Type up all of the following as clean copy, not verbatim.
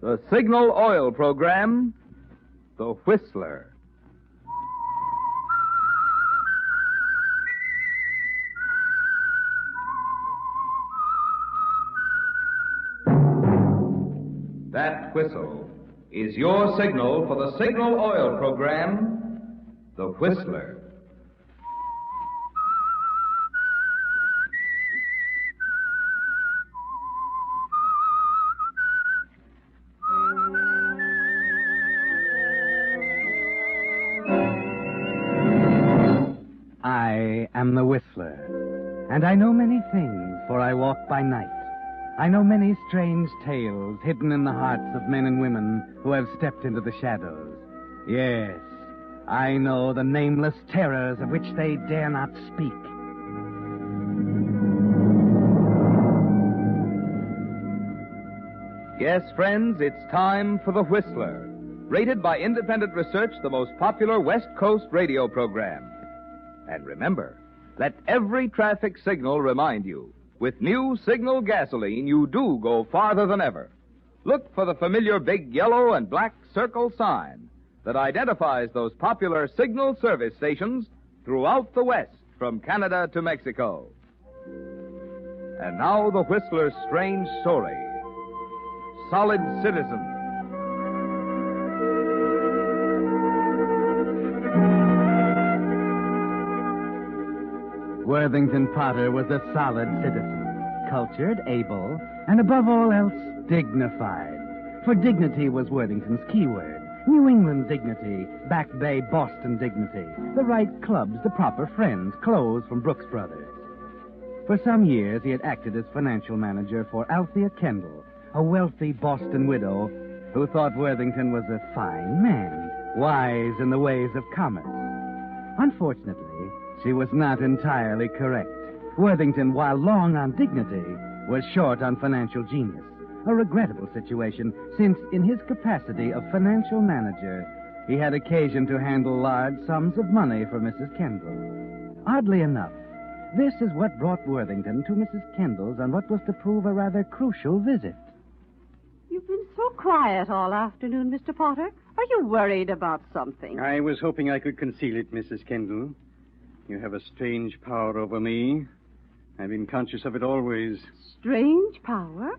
The Signal Oil Program, The Whistler. That whistle is your signal for the Signal Oil Program, The Whistler. I am the Whistler, and I know many things, for I walk by night. I know many strange tales hidden in the hearts of men and women who have stepped into the shadows. Yes, I know the nameless terrors of which they dare not speak. Yes, friends, it's time for The Whistler, rated by independent research the most popular West Coast radio program. And remember, let every traffic signal remind you, with new Signal gasoline, you do go farther than ever. Look for the familiar big yellow and black circle sign that identifies those popular Signal service stations throughout the West, from Canada to Mexico. And now the Whistler's strange story, Solid Citizen. Worthington Potter was a solid citizen, cultured, able, and above all else, dignified. For dignity was Worthington's keyword. New England dignity, Back Bay Boston dignity, the right clubs, the proper friends, clothes from Brooks Brothers. For some years, he had acted as financial manager for Althea Kendall, a wealthy Boston widow who thought Worthington was a fine man, wise in the ways of commerce. Unfortunately, she was not entirely correct. Worthington, while long on dignity, was short on financial genius. A regrettable situation, since in his capacity of financial manager, he had occasion to handle large sums of money for Mrs. Kendall. Oddly enough, this is what brought Worthington to Mrs. Kendall's on what was to prove a rather crucial visit. You've been so quiet all afternoon, Mr. Potter. Are you worried about something? I was hoping I could conceal it, Mrs. Kendall. You have a strange power over me. I've been conscious of it always. Strange power?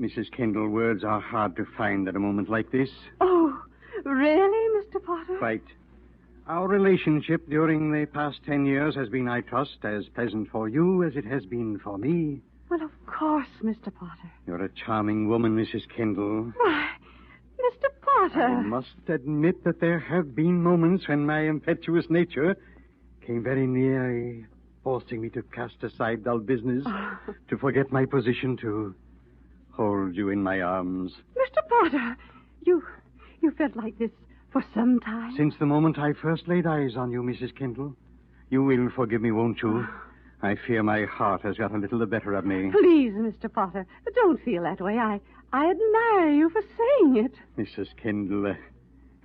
Mrs. Kendall, words are hard to find at a moment like this. Oh, really, Mr. Potter? Right. Our relationship during the past 10 years has been, I trust, as pleasant for you as it has been for me. Well, of course, Mr. Potter. You're a charming woman, Mrs. Kendall. Why, Mr. Potter. I must admit that there have been moments when my impetuous nature came very near forcing me to cast aside dull business, to forget my position, to hold you in my arms. Mr. Potter, you felt like this for some time? Since the moment I first laid eyes on you, Mrs. Kendall. You will forgive me, won't you? I fear my heart has got a little the better of me. Please, Mr. Potter, don't feel that way. I admire you for saying it. Mrs. Kendall,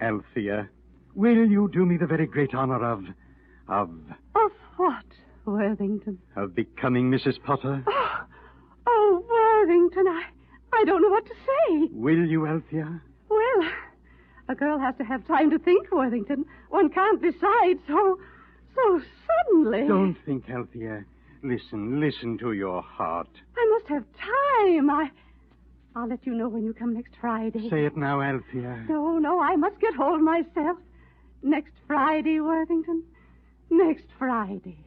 Althea, will you do me the very great honor of Of what, Worthington? Of becoming Mrs. Potter? Oh, Worthington, I don't know what to say. Will you, Althea? Well, a girl has to have time to think, Worthington. One can't decide so suddenly. Don't think, Althea. Listen to your heart. I must have time. I'll let you know when you come next Friday. Say it now, Althea. No, I must get hold myself. Next Friday, Worthington. Next Friday.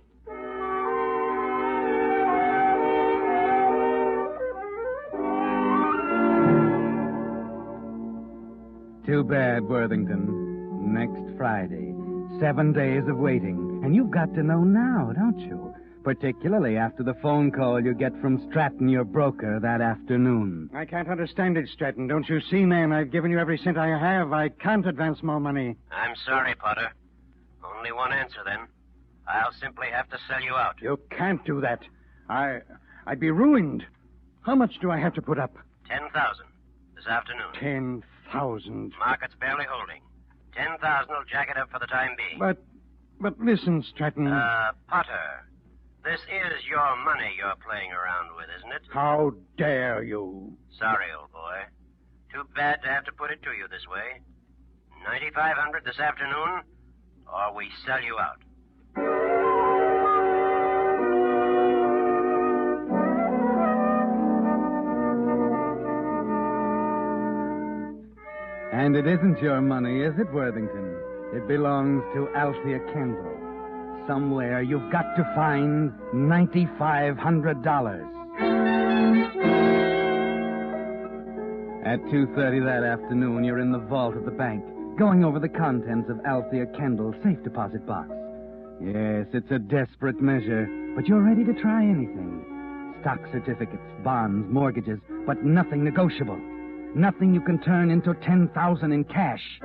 Too bad, Worthington. Next Friday. 7 days of waiting. And you've got to know now, don't you? Particularly after the phone call you get from Stratton, your broker, that afternoon. I can't understand it, Stratton. Don't you see, man? I've given you every cent I have. I can't advance more money. I'm sorry, Potter. Only one answer, then. I'll simply have to sell you out. You can't do that. I'd be ruined. How much do I have to put up? 10,000 this afternoon. 10,000. Market's barely holding. 10,000 will jack it up for the time being. But listen, Stratton. Potter, this is your money you're playing around with, isn't it? How dare you? Sorry, old boy. Too bad to have to put it to you this way. 9,500 this afternoon, or we sell you out. And it isn't your money, is it, Worthington? It belongs to Althea Kendall. Somewhere you've got to find $9,500. At 2:30 that afternoon, you're in the vault of the bank, going over the contents of Althea Kendall's safe deposit box. Yes, it's a desperate measure, but you're ready to try anything. Stock certificates, bonds, mortgages, but nothing negotiable. Nothing you can turn into $10,000 in cash.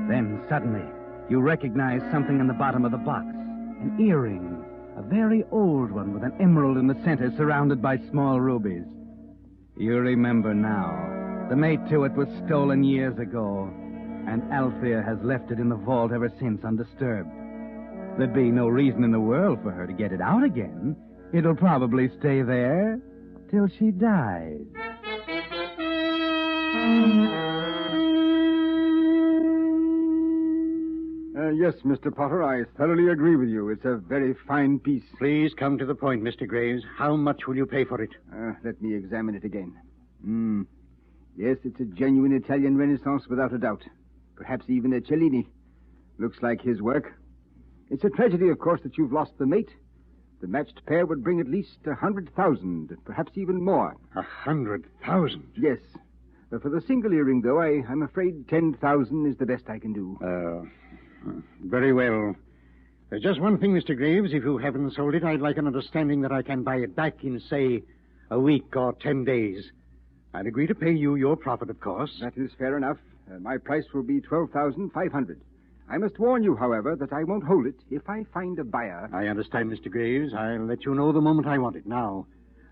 Then, suddenly, you recognize something in the bottom of the box. An earring. A very old one with an emerald in the center surrounded by small rubies. You remember now. The mate to it was stolen years ago, and Althea has left it in the vault ever since undisturbed. There'd be no reason in the world for her to get it out again. It'll probably stay there till she dies. Yes, Mr. Potter, I thoroughly agree with you. It's a very fine piece. Please come to the point, Mr. Graves. How much will you pay for it? Let me examine it again. Yes, it's a genuine Italian Renaissance without a doubt. Perhaps even a Cellini. Looks like his work. It's a tragedy, of course, that you've lost the mate. The matched pair would bring at least 100,000, perhaps even more. 100,000? Yes. For the single earring, though, I'm afraid 10,000 is the best I can do. Very well. There's just one thing, Mr. Graves. If you haven't sold it, I'd like an understanding that I can buy it back in, say, a week or 10 days. I'd agree to pay you your profit, of course. That is fair enough. My price will be 12,500. I must warn you, however, that I won't hold it if I find a buyer. I understand, Mr. Graves. I'll let you know the moment I want it. Now,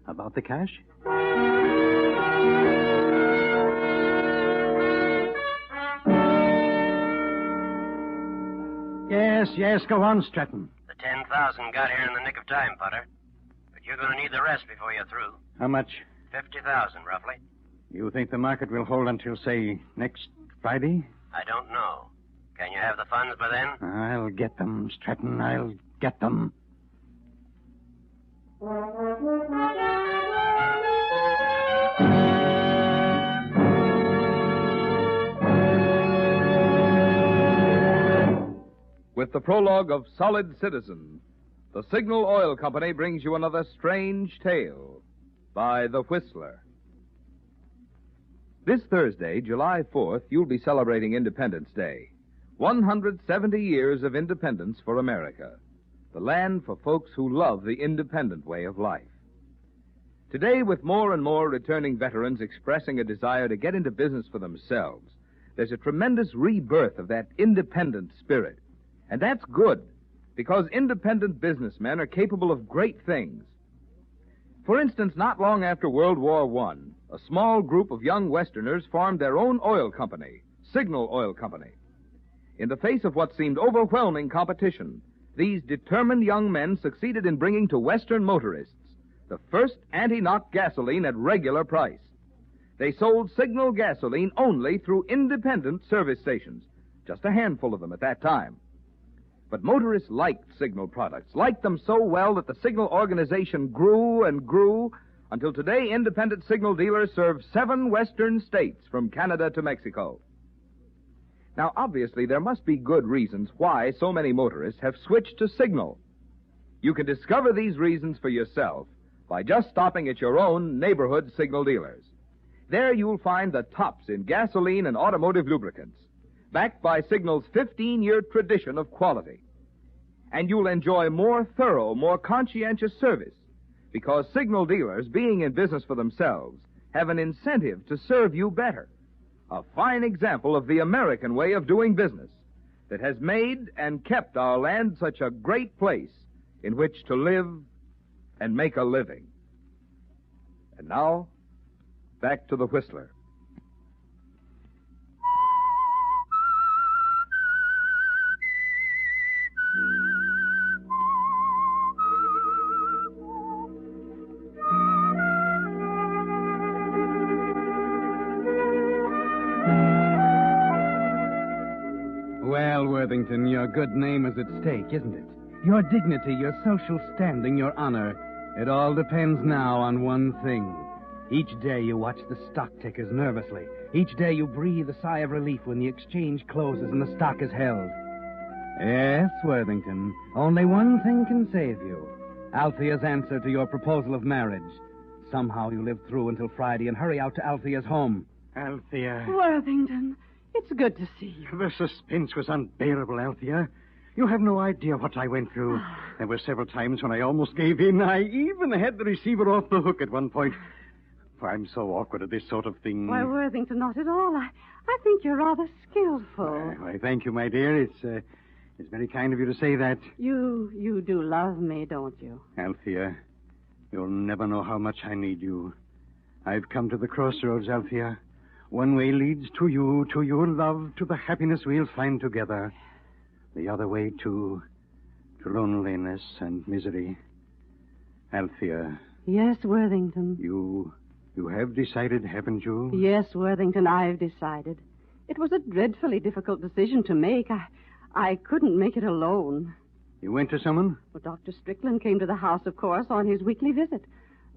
about the cash? Yes, go on, Stratton. The 10,000 got here in the nick of time, Potter. But you're going to need the rest before you're through. How much? 50,000, roughly. You think the market will hold until, say, next Friday? I don't know. Can you have the funds by then? I'll get them, Stratton. I'll get them. With the prologue of Solid Citizen, the Signal Oil Company brings you another strange tale by The Whistler. This Thursday, July 4th, you'll be celebrating Independence Day. 170 years of independence for America, the land for folks who love the independent way of life. Today, with more and more returning veterans expressing a desire to get into business for themselves, there's a tremendous rebirth of that independent spirit. And that's good, because independent businessmen are capable of great things. For instance, not long after World War I, a small group of young Westerners formed their own oil company, Signal Oil Company. In the face of what seemed overwhelming competition, these determined young men succeeded in bringing to Western motorists the first anti-knock gasoline at regular price. They sold Signal gasoline only through independent service stations, just a handful of them at that time. But motorists liked Signal products, liked them so well that the Signal organization grew and grew until today independent Signal dealers serve 7 western states from Canada to Mexico. Now, obviously, there must be good reasons why so many motorists have switched to Signal. You can discover these reasons for yourself by just stopping at your own neighborhood Signal dealers. There you'll find the tops in gasoline and automotive lubricants, backed by Signal's 15-year tradition of quality. And you'll enjoy more thorough, more conscientious service, because Signal dealers, being in business for themselves, have an incentive to serve you better. A fine example of the American way of doing business that has made and kept our land such a great place in which to live and make a living. And now, back to the Whistler. Well, Worthington, your good name is at stake, isn't it? Your dignity, your social standing, your honor. It all depends now on one thing. Each day you watch the stock tickers nervously. Each day you breathe a sigh of relief when the exchange closes and the stock is held. Yes, Worthington, only one thing can save you. Althea's answer to your proposal of marriage. Somehow you live through until Friday and hurry out to Althea's home. Althea. Worthington, it's good to see you. The suspense was unbearable, Althea. You have no idea what I went through. There were several times when I almost gave in. I even had the receiver off the hook at one point. For I'm so awkward at this sort of thing. Why, Worthington, not at all. I think you're rather skillful. Why, thank you, my dear. It's very kind of you to say that. You do love me, don't you? Althea, you'll never know how much I need you. I've come to the crossroads, Althea. One way leads to you, to your love, to the happiness we'll find together. The other way to loneliness and misery. Althea. Yes, Worthington. You have decided, haven't you? Yes, Worthington, I've decided. It was a dreadfully difficult decision to make. I couldn't make it alone. You went to someone? Well, Dr. Strickland came to the house, of course, on his weekly visit.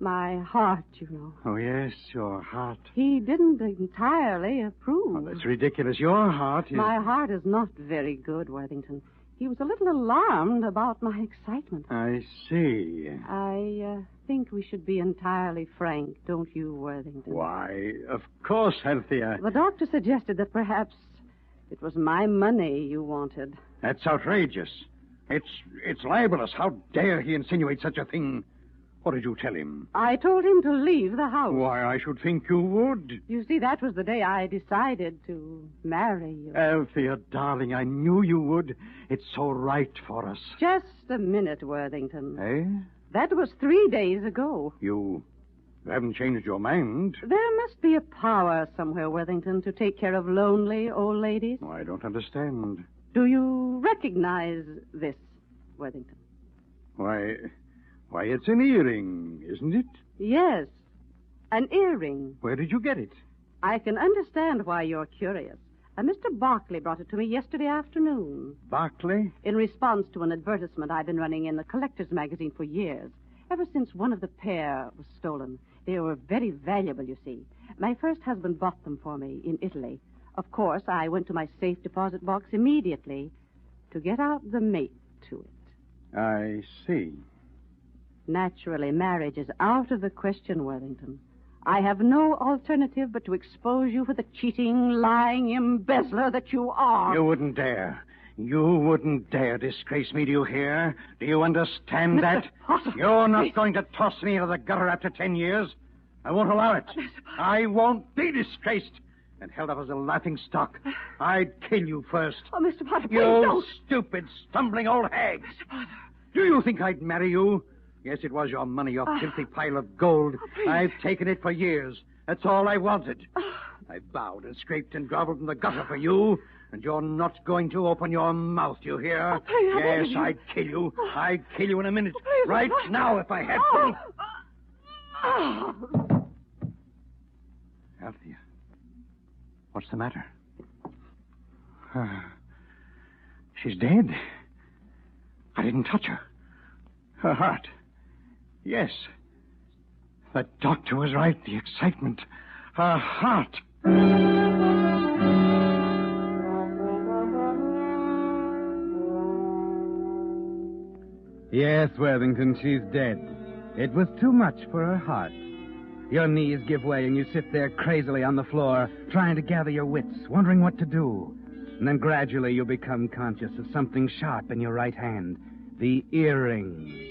My heart, you know. Oh, yes, your heart. He didn't entirely approve. Oh, that's ridiculous. Your heart is... My heart is not very good, Worthington. He was a little alarmed about my excitement. I see. I think we should be entirely frank, don't you, Worthington? Why, of course, Althea. The doctor suggested that perhaps it was my money you wanted. That's outrageous. It's libelous. How dare he insinuate such a thing? What did you tell him? I told him to leave the house. Why, I should think you would. You see, that was the day I decided to marry you. Althea, darling, I knew you would. It's so right for us. Just a minute, Worthington. Eh? That was 3 days ago. You haven't changed your mind. There must be a power somewhere, Worthington, to take care of lonely old ladies. Oh, I don't understand. Do you recognize this, Worthington? Why, it's an earring, isn't it? Yes, an earring. Where did you get it? I can understand why you're curious. Mr. Barclay brought it to me yesterday afternoon. Barclay? In response to an advertisement I've been running in the collector's magazine for years. Ever since one of the pair was stolen. They were very valuable, you see. My first husband bought them for me in Italy. Of course, I went to my safe deposit box immediately to get out the mate to it. I see. Naturally, marriage is out of the question, Worthington. I have no alternative but to expose you for the cheating, lying embezzler that you are. You wouldn't dare. You wouldn't dare disgrace me, do you hear? Do you understand that? Potter, You're not going to toss me into the gutter after 10 years. I won't allow it. I won't be disgraced and held up as a laughing stock. I'd kill you first. Oh, Mr. Potter, please You don't. stupid, stumbling old hag. Mr. Potter. Do you think I'd marry you? Yes, it was your money, your filthy pile of gold. please. I've taken it for years. That's all I wanted. I bowed and scraped and groveled in the gutter for you, and you're not going to open your mouth, you hear? please, I beg Yes, you. I'd kill you. I'd kill you in a minute. please, right Mr. now, if I had to. Althea, what's the matter? She's dead. I didn't touch her. Her heart. Yes. The doctor was right. The excitement. Her heart. Yes, Worthington, she's dead. It was too much for her heart. Your knees give way and you sit there crazily on the floor, trying to gather your wits, wondering what to do. And then gradually you become conscious of something sharp in your right hand. The earring.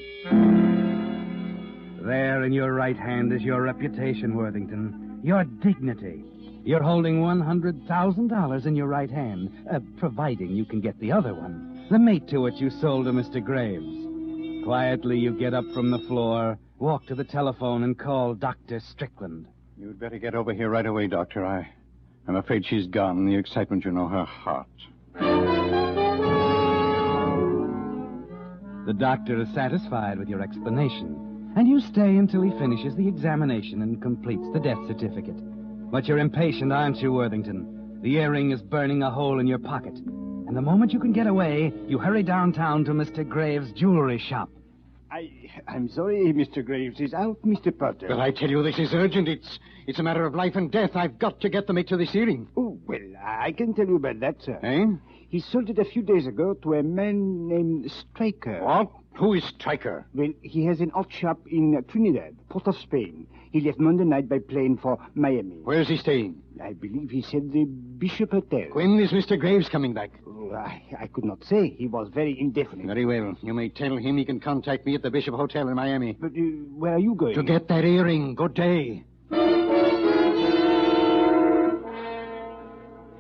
There in your right hand is your reputation, Worthington. Your dignity. You're holding $100,000 in your right hand, providing you can get the other one. The mate to it you sold to Mr. Graves. Quietly you get up from the floor, walk to the telephone, and call Dr. Strickland. You'd better get over here right away, Doctor. I'm afraid she's gone. The excitement, you know, her heart. The doctor is satisfied with your explanation, and you stay until he finishes the examination and completes the death certificate. But you're impatient, aren't you, Worthington? The earring is burning a hole in your pocket. And the moment you can get away, you hurry downtown to Mr. Graves' jewelry shop. I'm sorry, Mr. Graves is out, Mr. Potter. But I tell you, this is urgent. It's a matter of life and death. I've got to get the mate to this earring. Oh, well, I can tell you about that, sir. Eh? He sold it a few days ago to a man named Stryker. What? Who is Stryker? Well, he has an art shop in Trinidad, Port of Spain. He left Monday night by plane for Miami. Where's he staying? I believe he said the Bishop Hotel. When is Mr. Graves coming back? Oh, I could not say. He was very indefinite. Very well. You may tell him he can contact me at the Bishop Hotel in Miami. But where are you going? To get that earring. Good day.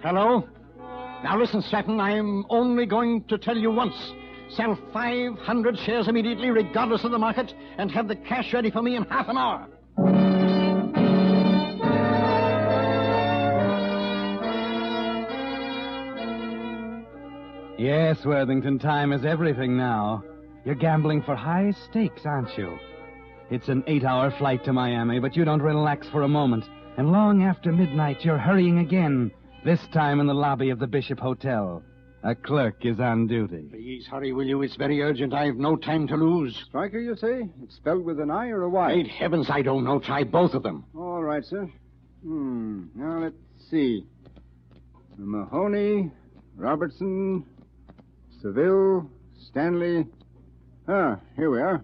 Hello? Now listen, Stratton, I'm only going to tell you once. Sell 500 shares immediately, regardless of the market, and have the cash ready for me in half an hour. Yes, Worthington, time is everything now. You're gambling for high stakes, aren't you? It's an 8-hour flight to Miami, but you don't relax for a moment. And long after midnight, you're hurrying again, this time in the lobby of the Bishop Hotel. A clerk is on duty. Please hurry, will you? It's very urgent. I've no time to lose. Stryker, you say? It's spelled with an I or a Y? Great heavens, I don't know. Try both of them. All right, sir. Now, let's see. Mahoney, Robertson, Seville, Stanley. Here we are.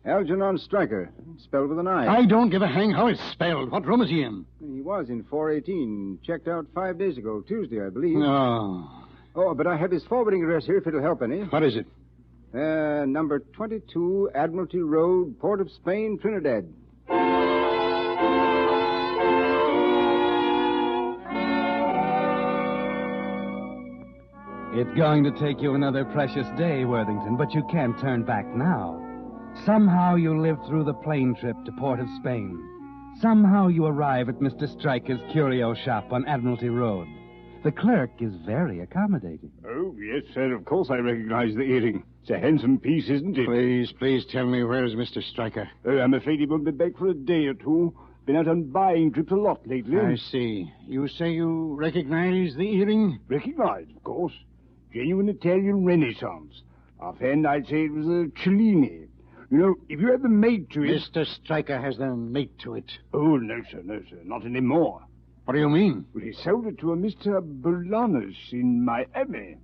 Algernon Stryker, spelled with an I. I don't give a hang how it's spelled. What room is he in? He was in 418. Checked out 5 days ago, Tuesday, I believe. No. Oh, but I have his forwarding address here if it'll help any. What is it? Number 22, Admiralty Road, Port of Spain, Trinidad. It's going to take you another precious day, Worthington, but you can't turn back now. Somehow you live through the plane trip to Port of Spain. Somehow you arrive at Mr. Stryker's curio shop on Admiralty Road. The clerk is very accommodating. Oh, yes, sir. Of course I recognize the earring. It's a handsome piece, isn't it? Please tell me, where's Mr. Stryker? I'm afraid he won't be back for a day or two. Been out on buying trips a lot lately. I see. You say you recognize the earring? Recognize, of course. Genuine Italian Renaissance. Offhand, I'd say it was a Cellini. You know, if you had the mate to it... Mr. Stryker has the mate to it. Oh, no, sir, not anymore. What do you mean? Well, he sold it to a Mr. Bolanos in Miami.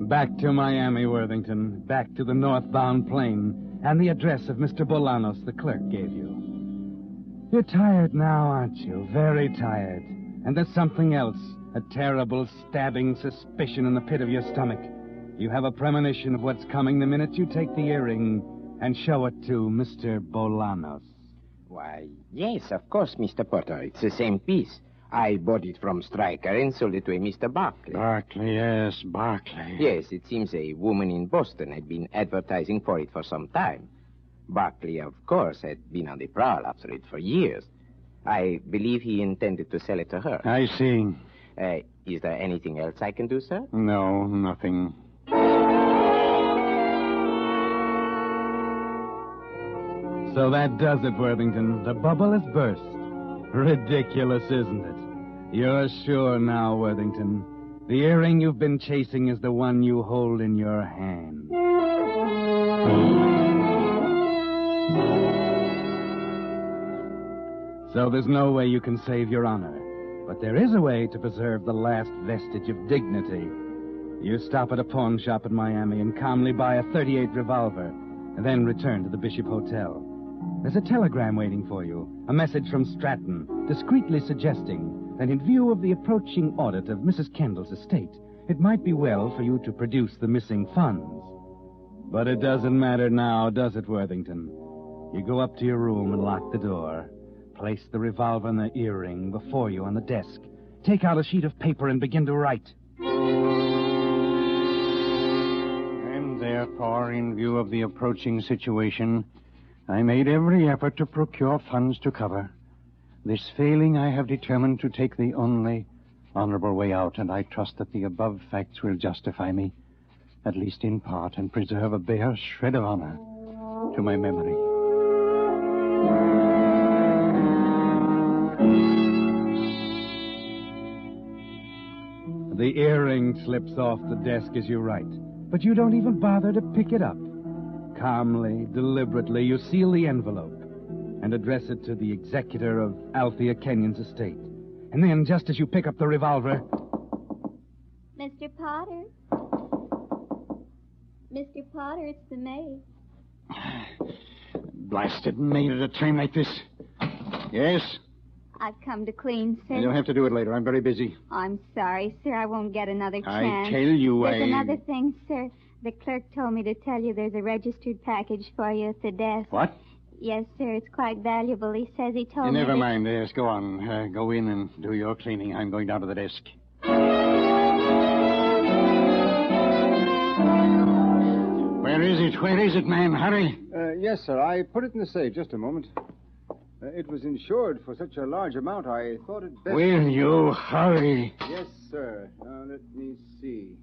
Back to Miami, Worthington. Back to the northbound plane and the address of Mr. Bolanos the clerk gave you. You're tired now, aren't you? Very tired. And there's something else. A terrible, stabbing suspicion in the pit of your stomach. You have a premonition of what's coming the minute you take the earring and show it to Mr. Bolanos. Why, yes, of course, Mr. Potter. It's the same piece. I bought it from Stryker and sold it to a Mr. Barclay. Barclay, yes, Barclay. Yes, it seems a woman in Boston had been advertising for it for some time. Barclay, of course, had been on the prowl after it for years. I believe he intended to sell it to her. I see. Is there anything else I can do, sir? No, nothing. So that does it, Worthington. The bubble is burst. Ridiculous, isn't it? You're sure now, Worthington. The earring you've been chasing is the one you hold in your hand. So there's no way you can save your honor. But there is a way to preserve the last vestige of dignity. You stop at a pawn shop in Miami and calmly buy a .38 revolver, and then return to the Bishop Hotel. There's a telegram waiting for you, a message from Stratton, discreetly suggesting that in view of the approaching audit of Mrs. Kendall's estate, it might be well for you to produce the missing funds. But it doesn't matter now, does it, Worthington? You go up to your room and lock the door. Place the revolver and the earring before you on the desk. Take out a sheet of paper and begin to write. And therefore, in view of the approaching situation, I made every effort to procure funds to cover. This failing, I have determined to take the only honorable way out, and I trust that the above facts will justify me, at least in part, and preserve a bare shred of honor. to my memory. The earring slips off the desk as you write, but you don't even bother to pick it up. Calmly, deliberately, you seal the envelope and address it to the executor of Althea Kenyon's estate. And then, just as you pick up the revolver... Mr. Potter? Mr. Potter, it's the maid. Blasted maid at a time like this. Yes? I've come to clean, sir. You'll have to do it later. I'm very busy. I'm sorry, sir. I won't get another chance. I tell you, There's another thing, sir. The clerk told me to tell you there's a registered package for you at the desk. What? Yes, sir. It's quite valuable. He says he told me... Never mind. Yes, go on. Go in and do your cleaning. I'm going down to the desk. Where is it? Where is it, man? Hurry. Yes, sir. I put it in the safe. Just a moment. It was insured for such a large amount, I thought it best... Will you hurry? Yes, sir. Now, let me see.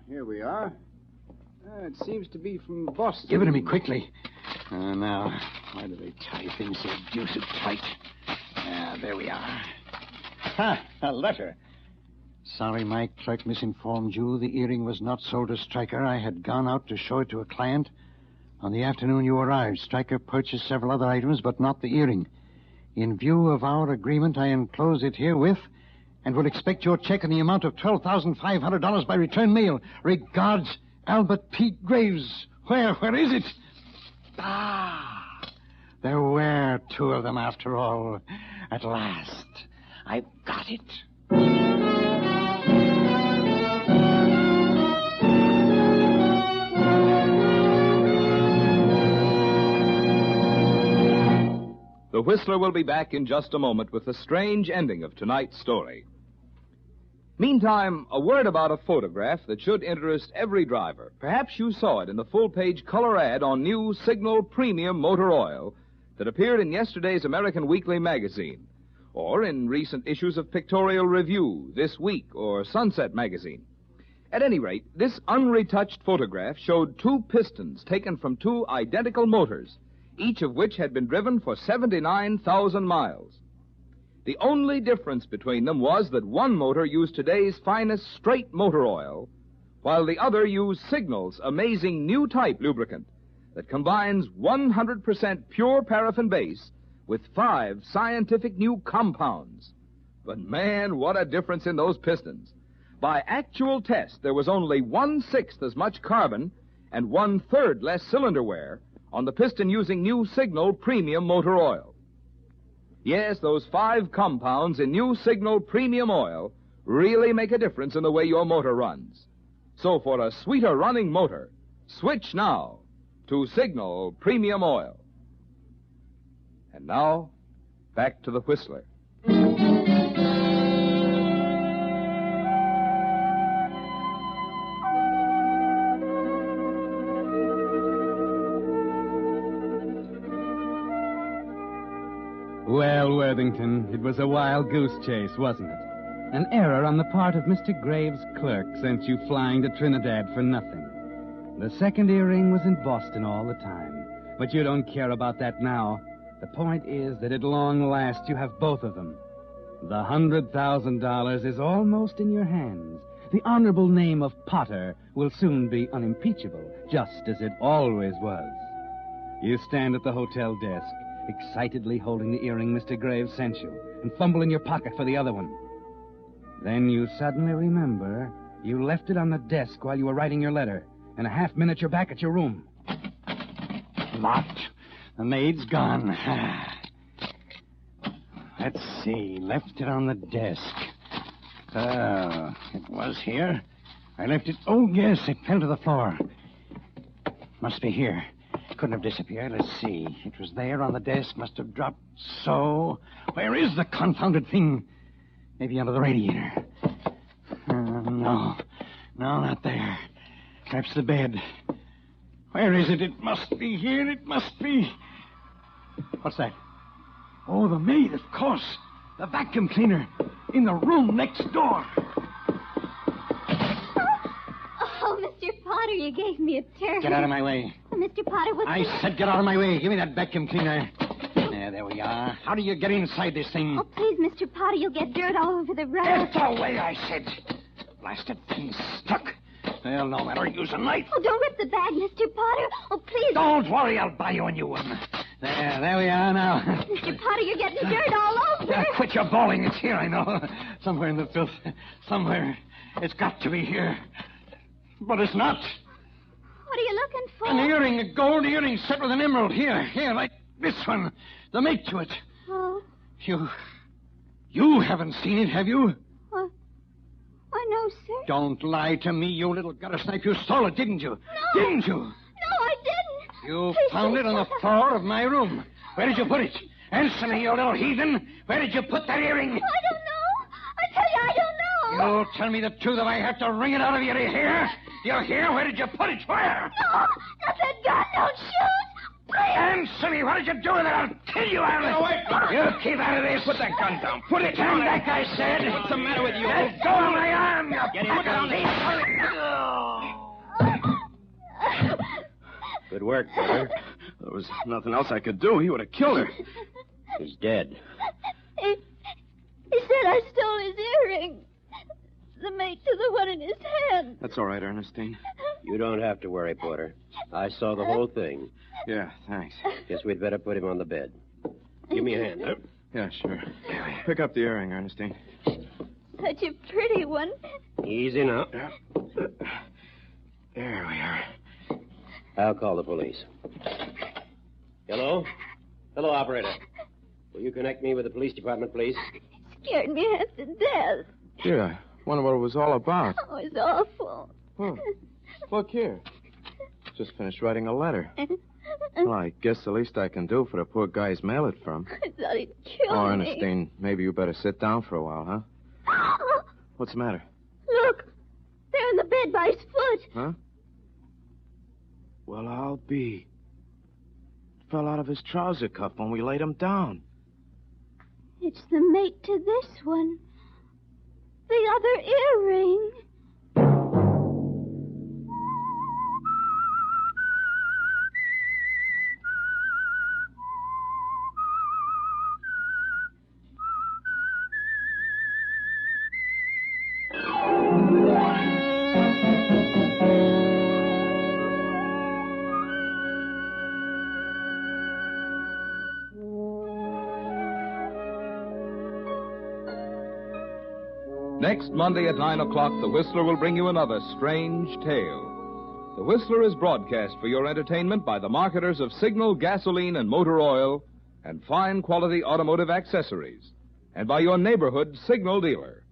Here we are. It seems to be from Boston. Give it to me quickly. Now, why do they tie things so deuced tight? There we are. Ha! A letter. Sorry my clerk misinformed you. The earring was not sold to Stryker. I had gone out to show it to a client. On the afternoon you arrived, Stryker purchased several other items, but not the earring. In view of our agreement, I enclose it herewith and will expect your check in the amount of $12,500 by return mail. Regards, Albert P. Graves. Where is it? There were two of them after all. At last, I've got it. The Whistler will be back in just a moment with the strange ending of tonight's story. Meantime, a word about a photograph that should interest every driver. Perhaps you saw it in the full-page color ad on new Signal Premium Motor Oil that appeared in yesterday's American Weekly magazine, or in recent issues of Pictorial Review, This Week, or Sunset magazine. At any rate, this unretouched photograph showed two pistons taken from two identical motors, each of which had been driven for 79,000 miles. The only difference between them was that one motor used today's finest straight motor oil, while the other used Signal's amazing new type lubricant that combines 100% pure paraffin base with 5 scientific new compounds. But man, what a difference in those pistons. By actual test, there was only 1/6 as much carbon and 1/3 less cylinder wear on the piston using new Signal Premium Motor Oil. Yes, those 5 compounds in new Signal Premium Oil really make a difference in the way your motor runs. So for a sweeter running motor, switch now to Signal Premium Oil. And now, back to the Whistler. Well, Worthington, it was a wild goose chase, wasn't it? An error on the part of Mr. Graves' clerk sent you flying to Trinidad for nothing. The second earring was in Boston all the time, but you don't care about that now. The point is that at long last you have both of them. The $100,000 is almost in your hands. The honorable name of Potter will soon be unimpeachable, just as it always was. You stand at the hotel desk, excitedly holding the earring Mr. Graves sent you, and fumble in your pocket for the other one. Then you suddenly remember you left it on the desk while you were writing your letter. In a half-minute, you're back at your room. Locked. The maid's gone. Let's see. Left it on the desk. Oh, it was here. I left it... Oh, yes, it fell to the floor. Must be here. Couldn't have disappeared. Let's see. It was there on the desk. Must have dropped so. Where is the confounded thing? Maybe under the radiator. No, not there. Perhaps the bed. Where is it? It must be here. It must be. What's that? Oh, the maid, of course. The vacuum cleaner. In the room next door. Oh, Mr. Potter. Potter, you gave me a turn. Get out of my way. Mr. Potter, what's I said get out of my way. Give me that vacuum cleaner. There we are. How do you get inside this thing? Oh, please, Mr. Potter, you'll get dirt all over the rug. Get away, I said. Blasted thing stuck. Well, no matter. Use a knife. Oh, don't rip the bag, Mr. Potter. Oh, please. Don't worry. I'll buy you a new one. There we are now. Mr. Potter, you're getting dirt all over. Yeah, quit your bawling. It's here, I know. Somewhere in the filth. Somewhere. It's got to be here. But it's not. What are you looking for? An earring, a gold earring set with an emerald. Here, like this one. The mate to it. Oh. You haven't seen it, have you? Oh, no, sir. Don't lie to me, you little gutter snipe. You stole it, didn't you? No. Didn't you? No, I didn't. You Please found it on the stop. floor of my room. Where did you put it? Answer me, you little heathen. Where did you put that earring? I don't know. I tell you, I don't know. You tell me the truth if I have to wring it out of you. Do you hear? Do you hear? Where did you put it? Where? No, not that gun. Don't shoot. Please. Answer me. What did you do with it? I'll kill you, Alan. You keep out of this. Put that gun down. Put it down. Stand back, I said. What's the matter with you? Let go of my arm. Get it down. Good work, brother. There was nothing else I could do. He would have killed her. He's dead. He said I stole his earring. The mate to the one in his hand. That's all right, Ernestine. You don't have to worry, Porter. I saw the whole thing. Yeah, thanks. Guess we'd better put him on the bed. Give me a hand. Yeah, sure. Pick up the earring, Ernestine. Such a pretty one. Easy now. There we are. I'll call the police. Hello? Hello, operator. Will you connect me with the police department, please? Scared me half to death. Gee, I wonder what it was all about. Oh, it's awful. Oh, look here. Just finished writing a letter. Well, I guess the least I can do for the poor guy he's mailed it from. I thought he'd kill Oh, me. Ernestine, maybe you better sit down for a while, huh? What's the matter? Look, they're in the bed by his foot. Huh? Well, I'll be. It fell out of his trouser cuff when we laid him down. It's the mate to this one. The other earring. Next Monday at 9 o'clock, The Whistler will bring you another strange tale. The Whistler is broadcast for your entertainment by the marketers of Signal gasoline and motor oil and fine quality automotive accessories, and by your neighborhood Signal dealer.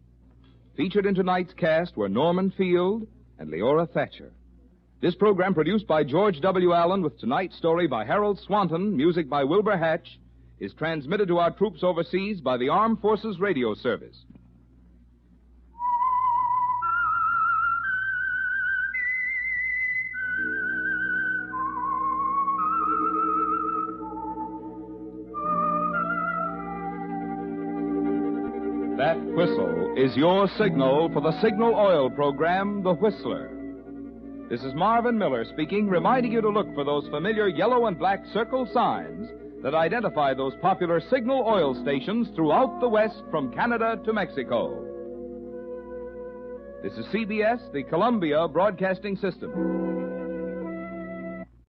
Featured in tonight's cast were Norman Field and Leora Thatcher. This program, produced by George W. Allen with tonight's story by Harold Swanton, music by Wilbur Hatch, is transmitted to our troops overseas by the Armed Forces Radio Service. That whistle is your signal for the Signal Oil program, The Whistler. This is Marvin Miller speaking, reminding you to look for those familiar yellow and black circle signs that identify those popular Signal Oil stations throughout the West from Canada to Mexico. This is CBS, the Columbia Broadcasting System.